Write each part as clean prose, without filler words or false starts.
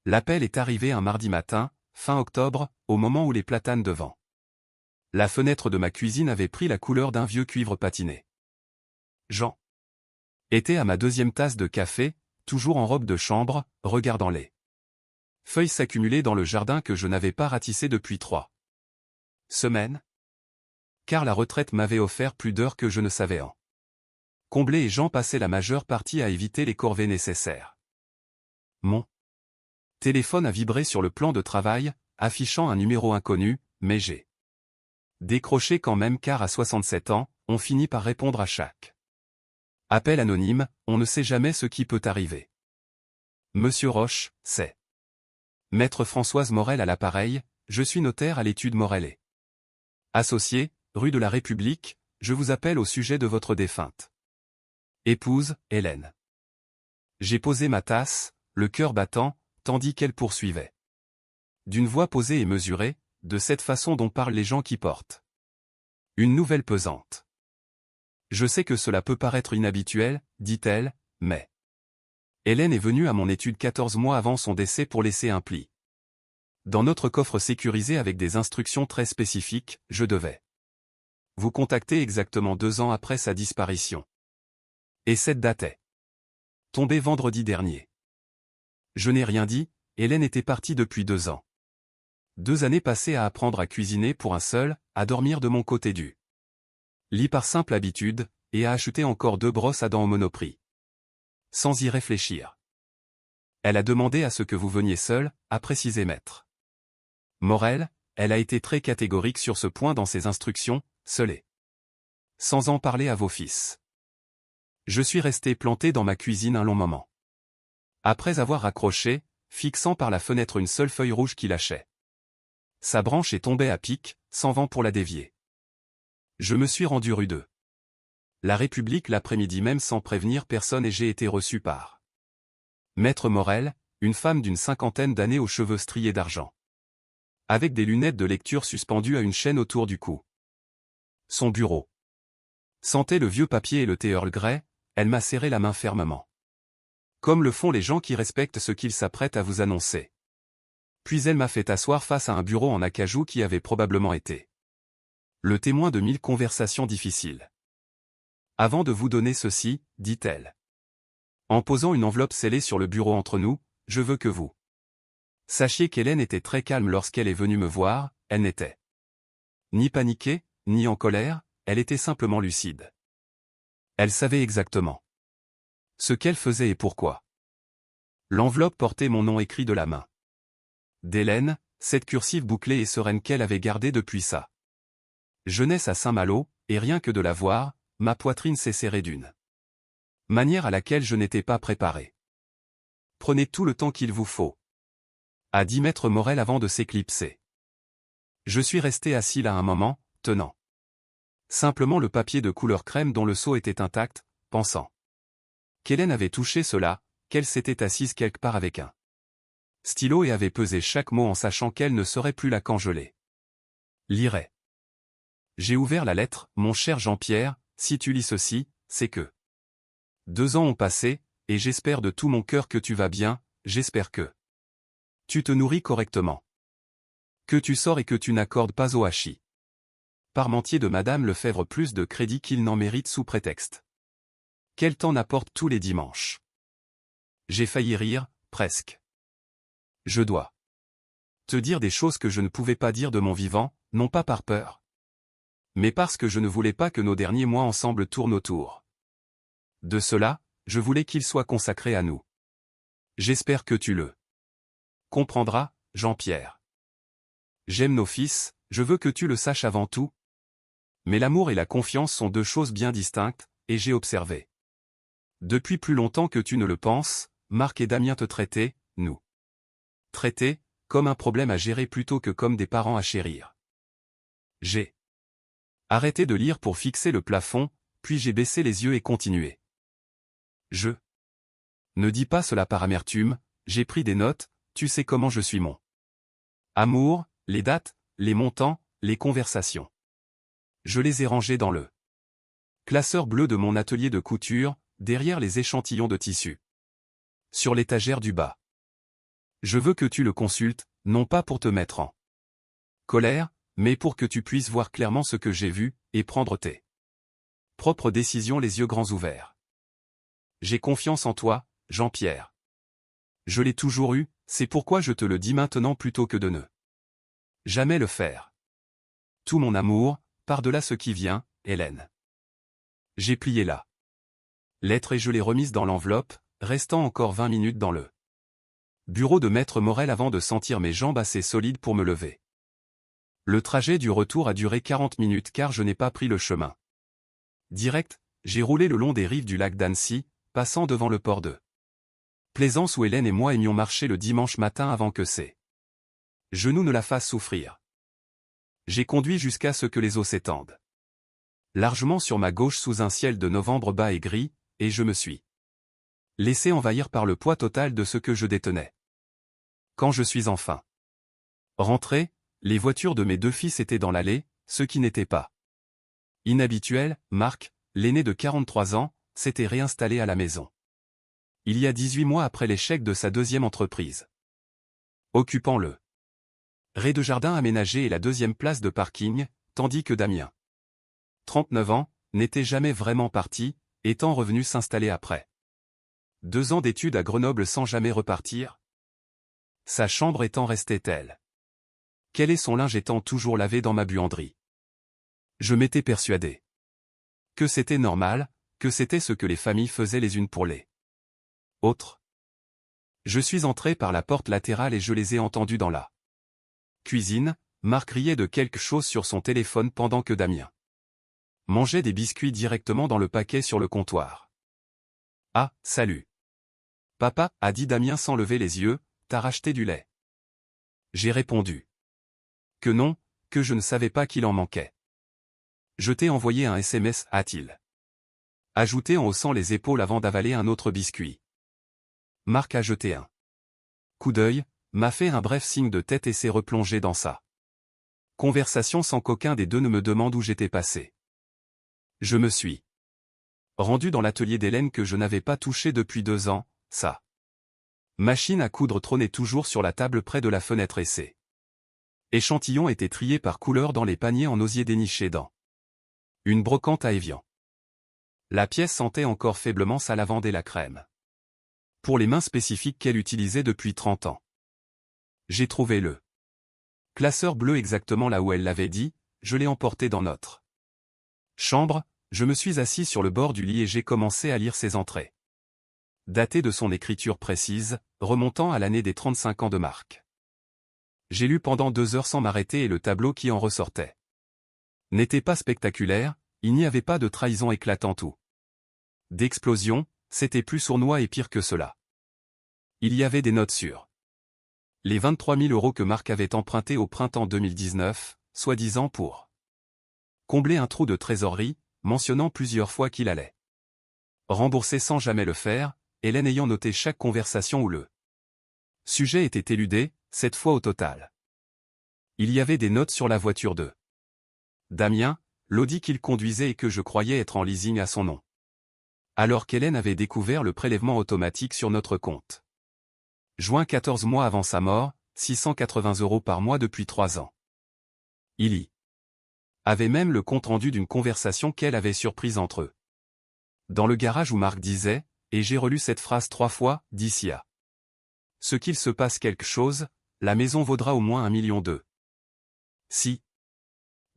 L'appel est arrivé un mardi matin, fin octobre, au moment où les platanes devant la fenêtre de ma cuisine avaient pris la couleur d'un vieux cuivre patiné. Jean était à ma deuxième tasse de café, toujours en robe de chambre, regardant les feuilles s'accumuler dans le jardin que je n'avais pas ratissé depuis 3 semaines. Car la retraite m'avait offert plus d'heures que je ne savais en combler et Jean passait la majeure partie à éviter les corvées nécessaires. Mon téléphone a vibré sur le plan de travail, affichant un numéro inconnu, mais j'ai décroché quand même car à 67 ans, on finit par répondre à chaque appel anonyme, on ne sait jamais ce qui peut arriver. Monsieur Roche, c'est Maître Françoise Morel à l'appareil, je suis notaire à l'étude Morel et associé, rue de la République, je vous appelle au sujet de votre défunte épouse, Hélène. J'ai posé ma tasse, le cœur battant, tandis qu'elle poursuivait. D'une voix posée et mesurée, de cette façon dont parlent les gens qui portent une nouvelle pesante. Je sais que cela peut paraître inhabituel, dit-elle, mais Hélène est venue à mon étude 14 mois avant son décès pour laisser un pli dans notre coffre sécurisé avec des instructions très spécifiques, je devais vous contacter exactement 2 ans après sa disparition. Et cette date est tombée vendredi dernier. Je n'ai rien dit, Hélène était partie depuis 2 ans. 2 années passées à apprendre à cuisiner pour un seul, à dormir de mon côté du lit par simple habitude, et à acheter encore 2 brosses à dents au Monoprix. Sans y réfléchir. Elle a demandé à ce que vous veniez seul, a précisé Maître Morel, elle a été très catégorique sur ce point dans ses instructions, seul et sans en parler à vos fils. Je suis resté planté dans ma cuisine un long moment. Après avoir raccroché, fixant par la fenêtre une seule feuille rouge qui lâchait. Sa branche est tombée à pic, sans vent pour la dévier. Je me suis rendu rue de la République l'après-midi même sans prévenir personne et j'ai été reçu par Maître Morel, une femme d'une 50aine d'années aux cheveux striés d'argent. Avec des lunettes de lecture suspendues à une chaîne autour du cou. Son bureau sentait le vieux papier et le thé Earl Grey, elle m'a serré la main fermement. Comme le font les gens qui respectent ce qu'ils s'apprêtent à vous annoncer. Puis elle m'a fait asseoir face à un bureau en acajou qui avait probablement été le témoin de 1000 conversations difficiles. Avant de vous donner ceci, dit-elle. En posant une enveloppe scellée sur le bureau entre nous, je veux que vous sachiez qu'Hélène était très calme lorsqu'elle est venue me voir, elle n'était ni paniquée, ni en colère, elle était simplement lucide. Elle savait exactement ce qu'elle faisait et pourquoi. L'enveloppe portait mon nom écrit de la main d'Hélène, cette cursive bouclée et sereine qu'elle avait gardée depuis sa jeunesse à Saint-Malo, et rien que de la voir, ma poitrine s'est serrée d'une manière à laquelle je n'étais pas préparé. Prenez tout le temps qu'il vous faut, a dit Maître Morel avant de s'éclipser. Je suis resté assis là un moment, tenant simplement le papier de couleur crème dont le seau était intact, pensant qu'Hélène avait touché cela, qu'elle s'était assise quelque part avec un stylo et avait pesé chaque mot en sachant qu'elle ne serait plus là quand je les lirais. J'ai ouvert la lettre, mon cher Jean-Pierre, si tu lis ceci, c'est que 2 ans ont passé, et j'espère de tout mon cœur que tu vas bien, j'espère que tu te nourris correctement. Que tu sors et que tu n'accordes pas au hachis parmentier de Madame Lefebvre plus de crédit qu'il n'en mérite sous prétexte qu'elle t'en apporte tous les dimanches. J'ai failli rire, presque. Je dois te dire des choses que je ne pouvais pas dire de mon vivant, non pas par peur, mais parce que je ne voulais pas que nos derniers mois ensemble tournent autour de cela, je voulais qu'ils soient consacrés à nous. J'espère que tu le comprendras, Jean-Pierre. J'aime nos fils, je veux que tu le saches avant tout. Mais l'amour et la confiance sont 2 choses bien distinctes, et j'ai observé. Depuis plus longtemps que tu ne le penses, Marc et Damien te traitaient, nous traitaient, comme un problème à gérer plutôt que comme des parents à chérir. J'ai arrêté de lire pour fixer le plafond, puis j'ai baissé les yeux et continué. Je ne dis pas cela par amertume, j'ai pris des notes, tu sais comment je suis mon amour, les dates, les montants, les conversations. Je les ai rangés dans le classeur bleu de mon atelier de couture, derrière les échantillons de tissu. Sur l'étagère du bas. Je veux que tu le consultes, non pas pour te mettre en colère, mais pour que tu puisses voir clairement ce que j'ai vu, et prendre tes propres décisions les yeux grands ouverts. J'ai confiance en toi, Jean-Pierre. Je l'ai toujours eu, c'est pourquoi je te le dis maintenant plutôt que de ne jamais le faire. Tout mon amour, par-delà ce qui vient, Hélène. J'ai plié la lettre et je l'ai remise dans l'enveloppe, restant encore 20 minutes dans le bureau de Maître Morel avant de sentir mes jambes assez solides pour me lever. Le trajet du retour a duré 40 minutes car je n'ai pas pris le chemin direct, j'ai roulé le long des rives du lac d'Annecy, passant devant le port de Plaisance où Hélène et moi aimions marcher le dimanche matin avant que ses genoux ne la fassent souffrir. J'ai conduit jusqu'à ce que les eaux s'étendent largement sur ma gauche sous un ciel de novembre bas et gris, et je me suis laissé envahir par le poids total de ce que je détenais. Quand je suis enfin rentré, les voitures de mes deux fils étaient dans l'allée, ce qui n'était pas inhabituel. Marc, l'aîné de 43 ans, s'était réinstallé à la maison. Il y a 18 mois après l'échec de sa deuxième entreprise. Occupant le rez-de-jardin aménagé et la deuxième place de parking, tandis que Damien, 39 ans, n'était jamais vraiment parti, étant revenu s'installer après 2 ans d'études à Grenoble sans jamais repartir. Sa chambre étant restée telle quel et son linge étant toujours lavé dans ma buanderie. Je m'étais persuadé que c'était normal, que c'était ce que les familles faisaient les unes pour les autres. Je suis entré par la porte latérale et je les ai entendus dans la cuisine. Marc riait de quelque chose sur son téléphone pendant que Damien mangeait des biscuits directement dans le paquet sur le comptoir. « Ah, salut. Papa, a dit Damien sans lever les yeux, t'as racheté du lait. » J'ai répondu que non, que je ne savais pas qu'il en manquait. Je t'ai envoyé un SMS, a-t-il ajouté en haussant les épaules avant d'avaler un autre biscuit. Marc a jeté un coup d'œil, m'a fait un bref signe de tête et s'est replongé dans sa conversation sans qu'aucun des deux ne me demande où j'étais passé. Je me suis rendu dans l'atelier d'Hélène que je n'avais pas touché depuis 2 ans, sa machine à coudre trônait toujours sur la table près de la fenêtre et ses échantillons étaient triés par couleur dans les paniers en osier dénichés dans une brocante à Évian. La pièce sentait encore faiblement sa lavande et la crème. Pour les mains spécifiques qu'elle utilisait depuis 30 ans. J'ai trouvé le classeur bleu exactement là où elle l'avait dit, je l'ai emporté dans notre chambre, je me suis assis sur le bord du lit et j'ai commencé à lire ses entrées. Datées de son écriture précise, remontant à l'année des 35 ans de Marc. J'ai lu pendant 2 heures sans m'arrêter et le tableau qui en ressortait n'était pas spectaculaire, il n'y avait pas de trahison éclatante ou d'explosion, c'était plus sournois et pire que cela. Il y avait des notes sur les 23 000 € que Marc avait empruntés au printemps 2019, soi-disant pour combler un trou de trésorerie, mentionnant plusieurs fois qu'il allait rembourser sans jamais le faire, Hélène ayant noté chaque conversation où le sujet était éludé, 7 fois au total. Il y avait des notes sur la voiture de Damien, l'Audi qu'il conduisait et que je croyais être en leasing à son nom. Alors qu'Hélène avait découvert le prélèvement automatique sur notre compte. Juin 14 mois avant sa mort, 680 € par mois depuis 3 ans. Il y avait même le compte-rendu d'une conversation qu'elle avait surprise entre eux. Dans le garage où Marc disait, et j'ai relu cette phrase 3 fois, d'ici à ce qu'il se passe quelque chose, la maison vaudra au moins 1 million d'euros. Si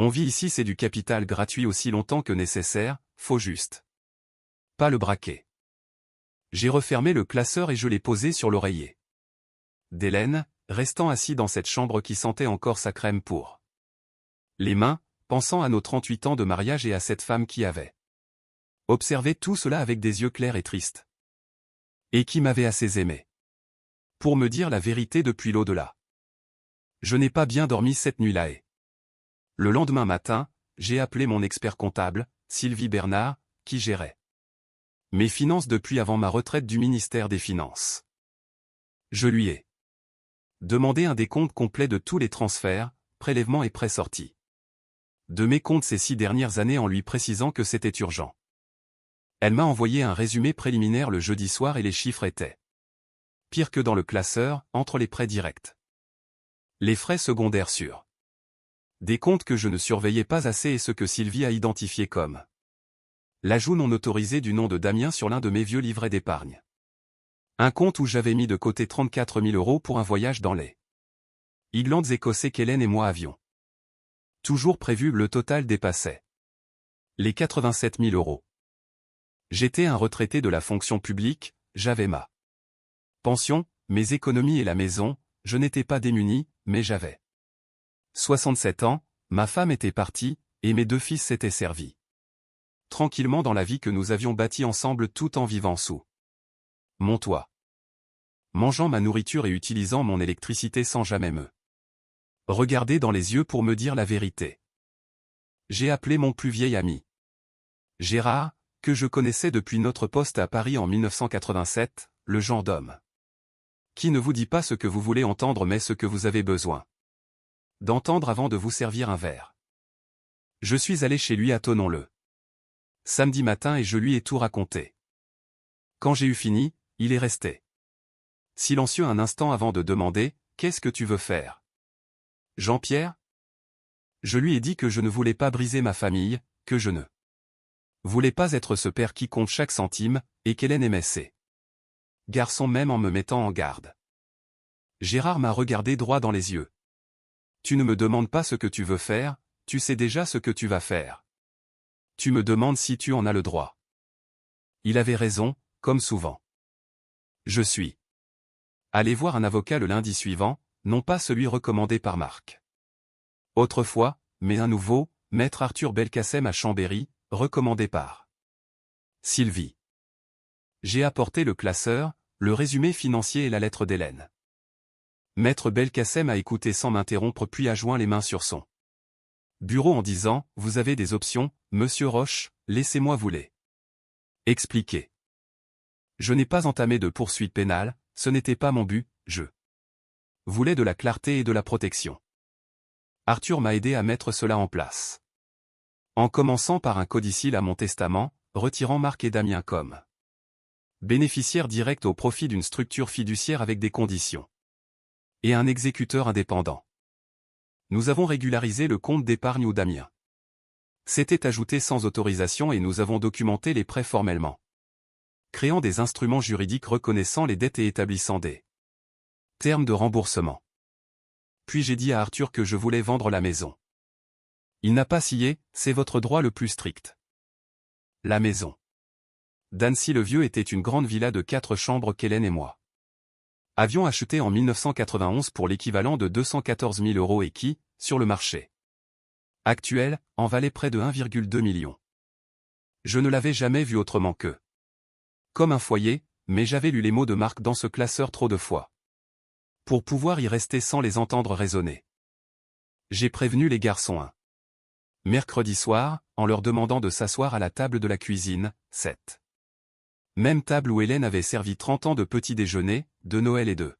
on vit ici, c'est du capital gratuit aussi longtemps que nécessaire, faut juste pas le braquer. J'ai refermé le classeur et je l'ai posé sur l'oreiller d'Hélène, restant assis dans cette chambre qui sentait encore sa crème pour les mains, pensant à nos 38 ans de mariage et à cette femme qui avait observé tout cela avec des yeux clairs et tristes. Et qui m'avait assez aimé pour me dire la vérité depuis l'au-delà. Je n'ai pas bien dormi cette nuit-là et le lendemain matin, j'ai appelé mon expert comptable, Sylvie Bernard, qui gérait mes finances depuis avant ma retraite du ministère des Finances. Je lui ai demandé un décompte complet de tous les transferts, prélèvements et prêts sortis de mes comptes ces 6 dernières années en lui précisant que c'était urgent. Elle m'a envoyé un résumé préliminaire le jeudi soir et les chiffres étaient pire que dans le classeur, entre les prêts directs. Les frais secondaires sûrs. Des comptes que je ne surveillais pas assez et ce que Sylvie a identifié comme l'ajout non autorisé du nom de Damien sur l'un de mes vieux livrets d'épargne. Un compte où j'avais mis de côté 34 000 € pour un voyage dans les Highlands écossais qu'Hélène et moi avions toujours prévu. Le total dépassait les 87 000 €. J'étais un retraité de la fonction publique, j'avais ma pension, mes économies et la maison, je n'étais pas démuni, mais j'avais 67 ans, ma femme était partie, et mes 2 fils s'étaient servis tranquillement dans la vie que nous avions bâtie ensemble tout en vivant sous mon toit, mangeant ma nourriture et utilisant mon électricité sans jamais me regarder dans les yeux pour me dire la vérité. J'ai appelé mon plus vieil ami, Gérard, que je connaissais depuis notre poste à Paris en 1987, le genre d'homme qui ne vous dit pas ce que vous voulez entendre mais ce que vous avez besoin d'entendre avant de vous servir un verre. Je suis allé chez lui à Thonon le samedi matin et je lui ai tout raconté. Quand j'ai eu fini, il est resté silencieux un instant avant de demander « Qu'est-ce que tu veux faire, Jean-Pierre ?» Je lui ai dit que je ne voulais pas briser ma famille, que je ne voulais pas être ce père qui compte chaque centime, et qu'Hélène aimait ses garçons même en me mettant en garde. Gérard m'a regardé droit dans les yeux. « Tu ne me demandes pas ce que tu veux faire, tu sais déjà ce que tu vas faire. Tu me demandes si tu en as le droit. » Il avait raison, comme souvent. Je suis allé voir un avocat le lundi suivant, non pas celui recommandé par Marc autrefois, mais un nouveau, maître Arthur Belkacem à Chambéry, recommandé par Sylvie. J'ai apporté le classeur, le résumé financier et la lettre d'Hélène. Maître Belkacem a écouté sans m'interrompre puis a joint les mains sur son bureau en disant « Vous avez des options, monsieur Roche, laissez-moi vous les expliquer. Je n'ai pas entamé de poursuite pénale, ce n'était pas mon but, je voulais de la clarté et de la protection. Arthur m'a aidé à mettre cela en place. En commençant par un codicile à mon testament, retirant Marc et Damien comme bénéficiaires directs au profit d'une structure fiduciaire avec des conditions. Et un exécuteur indépendant. Nous avons régularisé le compte d'épargne où Damien s'était ajouté sans autorisation et nous avons documenté les prêts formellement, créant des instruments juridiques reconnaissant les dettes et établissant des termes de remboursement. Puis j'ai dit à Arthur que je voulais vendre la maison. Il n'a pas scié, c'est votre droit le plus strict. La maison d'Annecy-le-Vieux était une grande villa de 4 chambres qu'Hélène et moi avions achetée en 1991 pour l'équivalent de 214 000 € et qui, sur le marché actuel, en valait près de 1,2 million. Je ne l'avais jamais vue autrement que comme un foyer, mais j'avais lu les mots de Marc dans ce classeur trop de fois pour pouvoir y rester sans les entendre raisonner. J'ai prévenu les garçons un mercredi soir, en leur demandant de s'asseoir à la table de la cuisine, cette même table où Hélène avait servi 30 ans de petits déjeuners, de Noël et de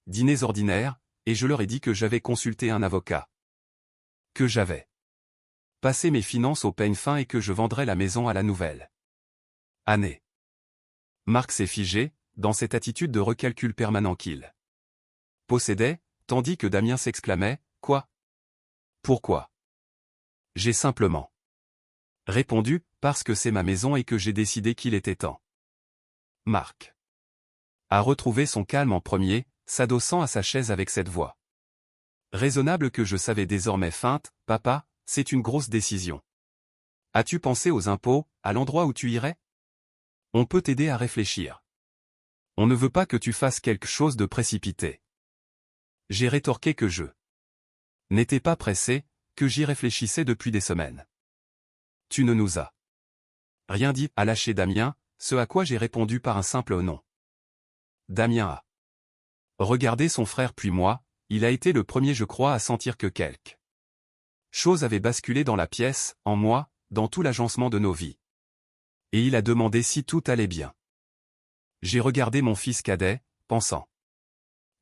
dîners ordinaires, et je leur ai dit que j'avais consulté un avocat, que j'avais passé mes finances au peigne fin et que je vendrais la maison à la nouvelle année. Marc s'est figé, dans cette attitude de recalcul permanent qu'il possédait, tandis que Damien s'exclamait « Quoi ? Pourquoi ?» J'ai simplement répondu « Parce que c'est ma maison et que j'ai décidé qu'il était temps. » Marc a retrouvé son calme en premier, s'adossant à sa chaise avec cette voix raisonnable que je savais désormais feinte. « Papa, c'est une grosse décision. As-tu pensé aux impôts, à l'endroit où tu irais ? On peut t'aider à réfléchir. On ne veut pas que tu fasses quelque chose de précipité. » J'ai rétorqué que je n'étais pas pressé, que j'y réfléchissais depuis des semaines. « Tu ne nous as rien dit » a lâché Damien, ce à quoi j'ai répondu par un simple non. Damien a regardé son frère puis moi, il a été le premier je crois à sentir que quelque chose avait basculé dans la pièce, en moi, dans tout l'agencement de nos vies. Et il a demandé si tout allait bien. J'ai regardé mon fils cadet, pensant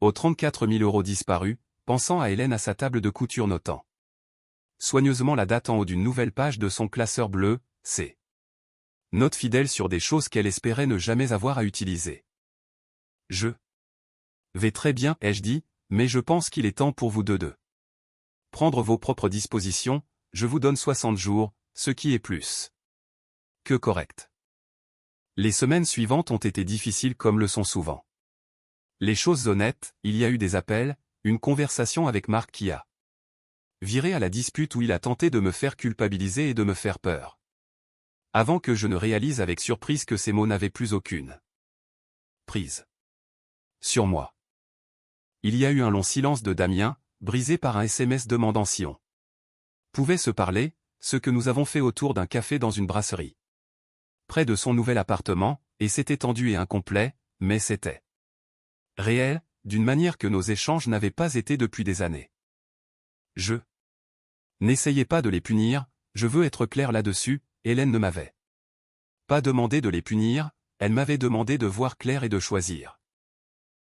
aux 34 000 € disparus, pensant à Hélène à sa table de couture notant soigneusement la date en haut d'une nouvelle page de son classeur bleu, c'est note fidèle sur des choses qu'elle espérait ne jamais avoir à utiliser. Je vais très bien, ai-je dit, mais je pense qu'il est temps pour vous de prendre vos propres dispositions, je vous donne 60 jours, ce qui est plus que correct. Les semaines suivantes ont été difficiles comme le sont souvent. Les choses honnêtes, il y a eu des appels, une conversation avec Marc qui a viré à la dispute où il a tenté de me faire culpabiliser et de me faire peur. Avant que je ne réalise avec surprise que ces mots n'avaient plus aucune prise sur moi. Il y a eu un long silence de Damien, brisé par un SMS demandant si on pouvait se parler, ce que nous avons fait autour d'un café dans une brasserie près de son nouvel appartement, et c'était tendu et incomplet, mais c'était réel, d'une manière que nos échanges n'avaient pas été depuis des années. Je n'essayais pas de les punir, je veux être clair là-dessus, Hélène ne m'avait pas demandé de les punir, elle m'avait demandé de voir clair et de choisir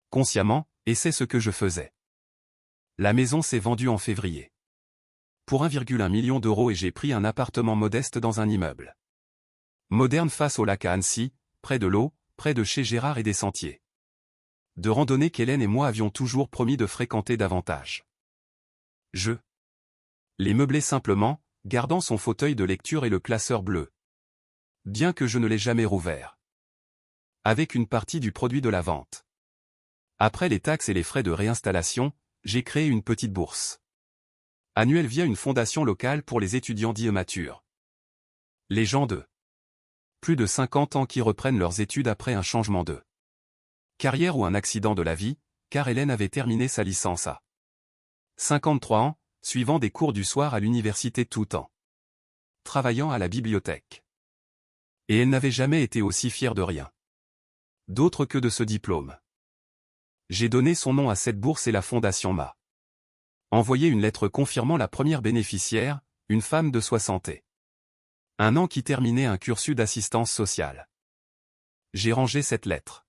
consciemment, et c'est ce que je faisais. La maison s'est vendue en février pour 1,1 million d'euros et j'ai pris un appartement modeste dans un immeuble moderne face au lac à Annecy, près de l'eau, près de chez Gérard et des sentiers de randonnée qu'Hélène et moi avions toujours promis de fréquenter davantage. Je l'ai meublé simplement, gardant son fauteuil de lecture et le classeur bleu. Bien que je ne l'ai jamais rouvert. Avec une partie du produit de la vente. Après les taxes et les frais de réinstallation, j'ai créé une petite bourse annuelle via une fondation locale pour les étudiants dits matures. Les gens de plus de 50 ans qui reprennent leurs études après un changement de carrière ou un accident de la vie, car Hélène avait terminé sa licence à 53 ans, suivant des cours du soir à l'université tout en travaillant à la bibliothèque. Et elle n'avait jamais été aussi fière de rien d'autre que de ce diplôme. J'ai donné son nom à cette bourse et la fondation m'a envoyé une lettre confirmant la première bénéficiaire, une femme de 61 ans qui terminait un cursus d'assistance sociale. J'ai rangé cette lettre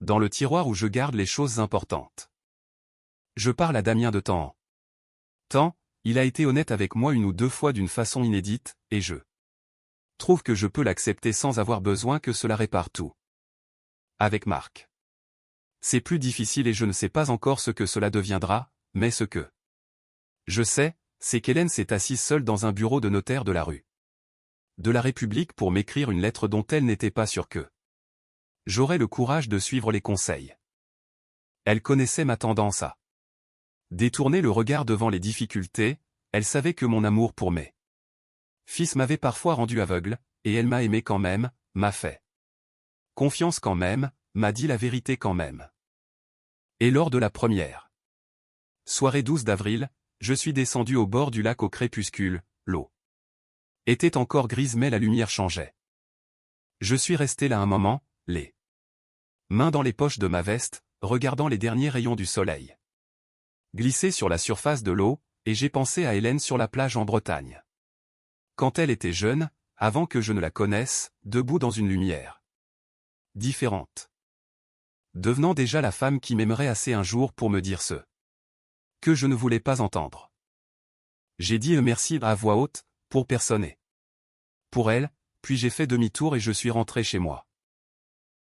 dans le tiroir où je garde les choses importantes. Je parle à Damien de temps en temps, il a été honnête avec moi une ou deux fois d'une façon inédite, et je trouve que je peux l'accepter sans avoir besoin que cela répare tout. Avec Marc, c'est plus difficile et je ne sais pas encore ce que cela deviendra, mais ce que je sais, c'est qu'Hélène s'est assise seule dans un bureau de notaire de la rue de la République pour m'écrire une lettre dont elle n'était pas sûre que j'aurais le courage de suivre les conseils. Elle connaissait ma tendance à détourner le regard devant les difficultés, elle savait que mon amour pour mes fils m'avait parfois rendu aveugle, et elle m'a aimé quand même, m'a fait confiance quand même, m'a dit la vérité quand même. Et lors de la première soirée 12 d'avril, je suis descendu au bord du lac au crépuscule, l'eau était encore grise mais la lumière changeait. Je suis resté là un moment, les mains dans les poches de ma veste, regardant les derniers rayons du soleil glisser sur la surface de l'eau, et j'ai pensé à Hélène sur la plage en Bretagne. Quand elle était jeune, avant que je ne la connaisse, debout dans une lumière différente. Devenant déjà la femme qui m'aimerait assez un jour pour me dire ce que je ne voulais pas entendre. J'ai dit merci à voix haute, pour personne et pour elle, puis j'ai fait demi-tour et je suis rentré chez moi.